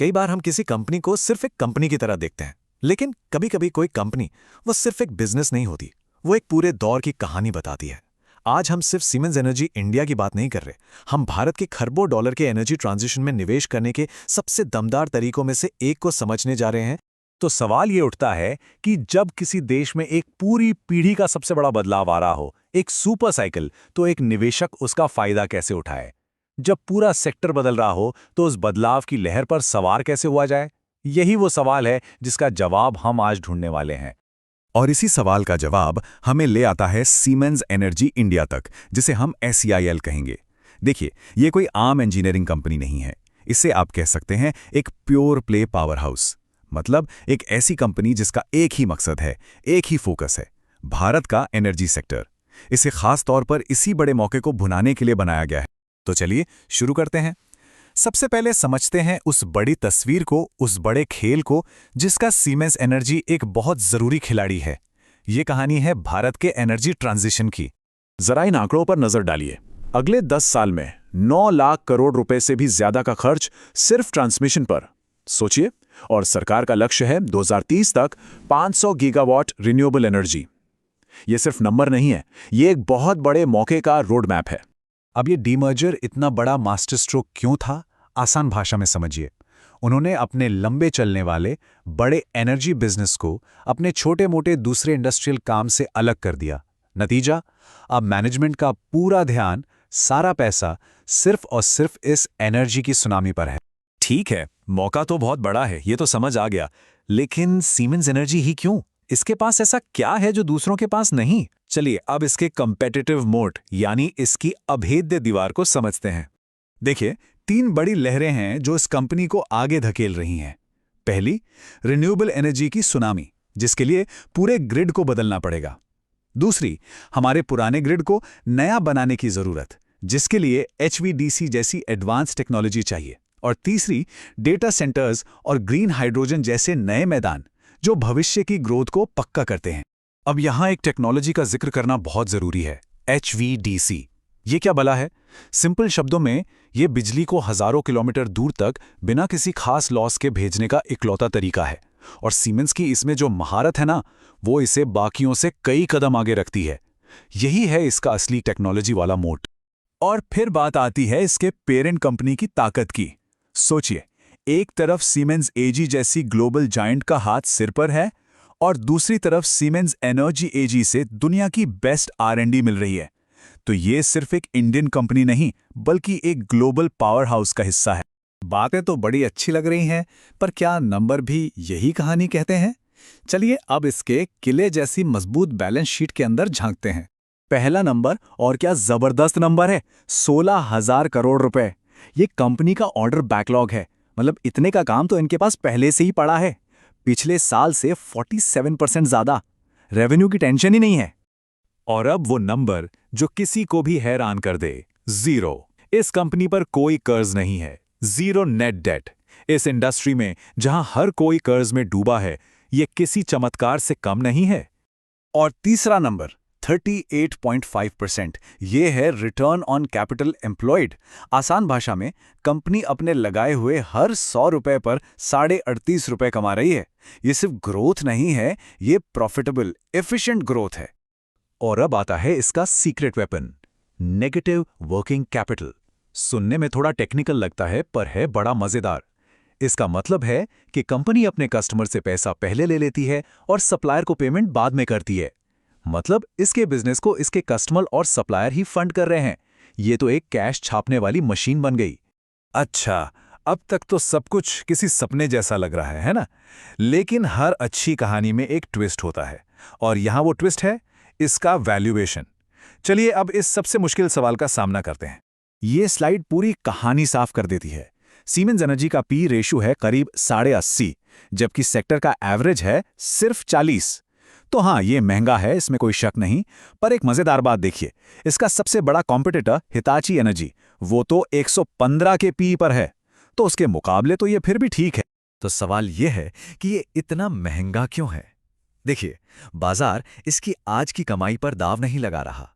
कई बार हम किसी कंपनी को सिर्फ एक कंपनी की तरह देखते हैं, लेकिन कभी-कभी कोई कंपनी वो सिर्फ एक बिजनेस नहीं होती, वो एक पूरे दौर की कहानी बताती है। आज हम सिर्फ सीमेंस एनर्जी इंडिया की बात नहीं कर रहे, हम भारत के खरबों डॉलर के एनर्जी ट्रांजिशन में निवेश करने के सबसे दमदार तरीकों में से एक को समझने जा रहे हैं। तो सवाल ये उठता है कि जब किसी देश में एक पूरी पीढ़ी का सबसे बड़ा बदलाव आ रहा हो, एक सुपर साइकिल, तो एक निवेशक उसका फायदा कैसे उठाए? जब पूरा सेक्टर बदल रहा हो, तो उस बदलाव की लहर पर सवार कैसे हुआ जाए? यही वो सवाल है जिसका जवाब हम आज ढूंढने वाले हैं। और इसी सवाल का जवाब हमें ले आता है सीमेंस एनर्जी इंडिया तक, जिसे हम SEIL कहेंगे। देखिए, ये कोई आम इंजीनियरिंग कंपनी नहीं है। इसे आप कह सकते हैं एक प्योर प्ले पावर हाउस। मतलब एक ऐसी कंपनी जिसका एक ही मकसद है, एक ही फोकस है, भारत का एनर्जी सेक्टर। इसे खास तौर पर इसी बड़े मौके को भुनाने के लिए बनाया गया है। तो चलिए शुरू करते हैं। सबसे पहले समझते हैं उस बड़ी तस्वीर को, उस बड़े खेल को, जिसका सीमेंस एनर्जी एक बहुत जरूरी खिलाड़ी है। ये कहानी है भारत के एनर्जी ट्रांजिशन की। जरा इन आंकड़ों पर नजर डालिए। अगले 10 साल में 9 लाख करोड़ रुपए से भी ज्यादा का खर्च सिर्फ ट्रांसमिशन पर। सोचिए, और सरकार का लक्ष्य है 2030 तक 500 गीगावाट रिन्यूएबल एनर्जी। ये सिर्फ नंबर नहीं है, ये एक बहुत बड़े मौके का रोड मैप है। अब ये डीमर्जर इतना बड़ा मास्टर स्ट्रोक क्यों था? आसान भाषा में समझिए। उन्होंने अपने लंबे चलने वाले बड़े एनर्जी बिजनेस को अपने छोटे-मोटे दूसरे इंडस्ट्रियल काम से अलग कर दिया। नतीजा, अब मैनेजमेंट का पूरा ध्यान, सारा पैसा सिर्फ और सिर्फ इस एनर्जी की सुनामी पर है। ठीक है, मौका तो बहुत बड़ा है, ये तो समझ आ गया, लेकिन सीमेंस एनर्जी ही क्यों? इसके पास ऐसा क्या है जो दूसरों के पास नहीं? चलिए अब इसके कंपेटिटिव मोट यानी इसकी अभेद्य दीवार को समझते हैं। देखिए, 3 बड़ी लहरें हैं जो इस कंपनी को आगे धकेल रही हैं। पहली, रिन्यूएबल एनर्जी की सुनामी, जिसके लिए पूरे ग्रिड को बदलना पड़ेगा। दूसरी, हमारे पुराने ग्रिड को नया बनाने की जरूरत, जिसके लिए HVDC जैसी एडवांस टेक्नोलॉजी चाहिए। और तीसरी, डेटा सेंटर्स और ग्रीन हाइड्रोजन जैसे नए मैदान जो भविष्य की ग्रोथ को पक्का करते हैं। अब यहां एक टेक्नोलॉजी का जिक्र करना बहुत जरूरी है, HVDC। ये क्या भला है? सिंपल शब्दों में, ये बिजली को हजारों किलोमीटर दूर तक बिना किसी खास लॉस के भेजने का इकलौता तरीका है। और सीमेंस की इसमें जो महारत है ना, वो इसे बाकियों से कई कदम आगे रखती है। यही है इसका असली टेक्नोलॉजी वाला मोट। और फिर बात आती है इसके पेरेंट कंपनी की ताकत की। सोचिए, एक तरफ सीमेंस AG जैसी ग्लोबल जायंट का हाथ सिर पर है, और दूसरी तरफ सीमेंस एनर्जी AG से दुनिया की बेस्ट R&D मिल रही है। तो ये सिर्फ एक इंडियन कंपनी नहीं, बल्कि एक ग्लोबल पावर हाउस का हिस्सा है। बातें तो बड़ी अच्छी लग रही हैं, पर क्या नंबर भी यही कहानी कहते हैं? चलिए अब इसके किले जैसी मजबूत बैलेंस शीट के अंदर झांकते हैं। पहला नंबर, और क्या जबरदस्त नंबर है, 16,000 करोड़ रुपए। ये कंपनी का ऑर्डर बैकलॉग है। मतलब इतने का काम तो इनके पास पहले से ही पड़ा है। पिछले साल से 47% ज्यादा। रेवेन्यू की टेंशन ही नहीं है। और अब वो नंबर जो किसी को भी हैरान कर दे, 0। इस कंपनी पर कोई कर्ज नहीं है, 0 नेट डेट। इस इंडस्ट्री में जहां हर कोई कर्ज में डूबा है, ये किसी चमत्कार से कम नहीं है। और तीसरा नंबर, 38.5%। ये है रिटर्न ऑन कैपिटल एम्प्लॉयड। आसान भाषा में, कंपनी अपने लगाए हुए हर 100 रुपए पर 38.5 रुपए कमा रही है। ये सिर्फ ग्रोथ नहीं है, ये प्रॉफिटेबल, एफिशिएंट ग्रोथ है। और अब आता है इसका secret weapon, negative working capital. सुनने में थोड़ा टेक्निकल लगता है, पर है बड़ा मजेदार। इसका मतलब है कि कंपनी अपने कस्टमर से पैसा पहले ले लेती है और सप्लायर को पेमेंट बाद में करती है। मतलब इसके बिजनेस को इसके कस्टमर और सप्लायर ही फंड कर रहे हैं। ये तो एक कैश छापने वाली मशीन बन गई। अच्छा, अब तक तो सब कुछ किसी सपने जैसा लग रहा है ना? लेकिन हर अच्छी कहानी में एक ट्विस्ट होता है, और यहां वो ट्विस्ट है इसका वैल्यूएशन। चलिए अब इस सबसे मुश्किल सवाल का सामना करते हैं। ये स्लाइड पूरी कहानी साफ कर देती है। सीमेंस एनर्जी का P रेशो है करीब 80.5, जबकि सेक्टर का एवरेज है सिर्फ 40। तो हाँ, ये महंगा है, इसमें कोई शक नहीं। पर एक मजेदार बात देखिए, इसका सबसे बड़ा कॉम्पिटिटर हिताची एनर्जी, वो तो 115 के P पर है। तो उसके मुकाबले तो ये फिर भी ठीक है। तो सवाल ये है कि ये इतना महंगा क्यों है? देखिए, बाजार इसकी आज की कमाई पर दाव नहीं लगा रहा।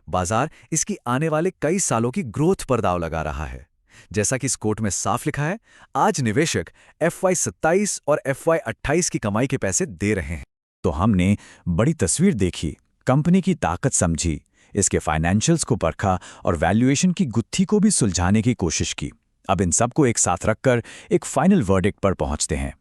बाजार इसकी आने वाले कई सालों की ग्रोथ पर दाव लगा रहा है। जैसा कि इस कोट में साफ लिखा है, आज निवेशक FY27 और FY28 की कमाई के पैसे दे रहे हैं। तो हमने बड़ी तस्वीर देखी, कंपनी की ताकत समझी, इसके फाइनेंशियल्स को परखा और वैल्यूएशन की गुत्थी को भी सुलझाने की कोशिश की। अब इन सबको एक साथ रखकर एक फाइनल वर्डिक्ट पर पहुंचते हैं।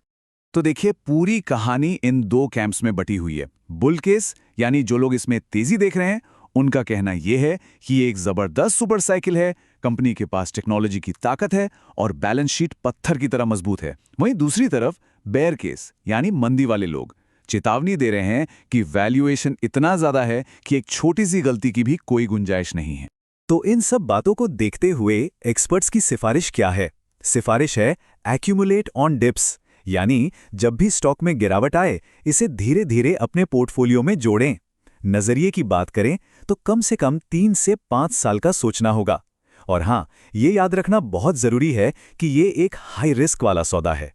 तो देखिए, पूरी कहानी इन दो कैंप्स में बटी हुई है। बुल केस यानी जो लोग इसमें तेजी देख रहे हैं, उनका कहना यह है कि ये एक जबरदस्त सुपर साइकिल है, कंपनी के पास टेक्नोलॉजी की ताकत है और बैलेंस शीट पत्थर की तरह मजबूत है। वहीं दूसरी तरफ बेयर केस यानी मंदी वाले लोग चेतावनी दे रहे हैं कि वैल्यूएशन इतना ज्यादा है कि एक छोटी सी गलती की भी कोई गुंजाइश नहीं है। तो इन सब बातों को देखते हुए एक्सपर्ट्स की सिफारिश क्या है? सिफारिश है एक्यूमुलेट ऑन डिप्स, यानी जब भी स्टॉक में गिरावट आए इसे धीरे धीरे अपने पोर्टफोलियो में जोड़ें। नजरिए की बात करें तो कम से कम 3 से 5 साल का सोचना होगा। और हाँ, ये याद रखना बहुत जरूरी है कि ये एक हाई रिस्क वाला सौदा है।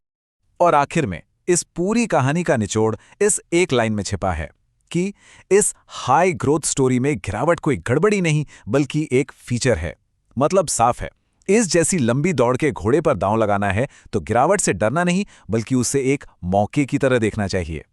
और आखिर में इस पूरी कहानी का निचोड़ इस एक लाइन में छिपा है कि इस हाई ग्रोथ स्टोरी में गिरावट कोई गड़बड़ी नहीं बल्कि एक फीचर है। मतलब साफ है, इस जैसी लंबी दौड़ के घोड़े पर दांव लगाना है तो गिरावट से डरना नहीं बल्कि उसे एक मौके की तरह देखना चाहिए।